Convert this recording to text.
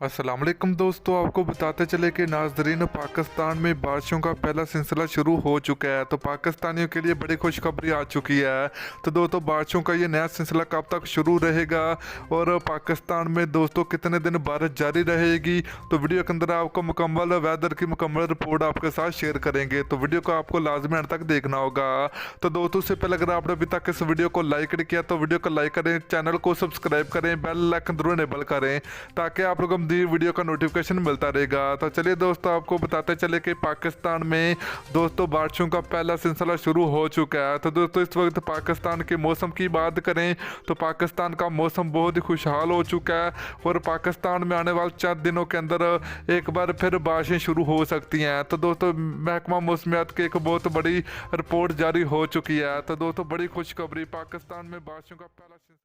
अस्सलाम वालेकुम दोस्तों, आपको बताते चले कि नाजरीन पाकिस्तान में बारिशों का पहला सिलसिला शुरू हो चुका है। तो पाकिस्तानियों के लिए बड़ी खुशखबरी आ चुकी है। तो दोस्तों बारिशों का ये नया सिलसिला कब तक शुरू रहेगा और पाकिस्तान में दोस्तों कितने दिन बारिश जारी रहेगी, तो वीडियो के अंदर आपको मुकम्मल वेदर की मुकम्मल रिपोर्ट आपके साथ शेयर करेंगे। तो वीडियो को आपको लाजमी अंत तक देखना होगा। तो दोस्तों उससे पहले अगर आपने अभी तक इस वीडियो को लाइक नहीं किया तो वीडियो को लाइक करें, चैनल को सब्सक्राइब करें, बेल आइकन जरूर इनेबल करें ताकि आप लोगों को वीडियो का नोटिफिकेशन मिलता रहेगा। तो चलिए दोस्तों आपको बताते चले कि पाकिस्तान में दोस्तों बारिशों का पहला सिलसिला शुरू हो चुका है। तो दोस्तों इस वक्त पाकिस्तान के मौसम की बात करें तो पाकिस्तान का मौसम बहुत ही खुशहाल हो चुका है और पाकिस्तान में आने वाले 4 दिनों के अंदर एक बार फिर बारिशें शुरू हो सकती हैं। तो दोस्तों महकमा मौसमियात की एक बहुत बड़ी रिपोर्ट जारी हो चुकी है। तो दोस्तों बड़ी खुशखबरी, पाकिस्तान में बारिशों का पहला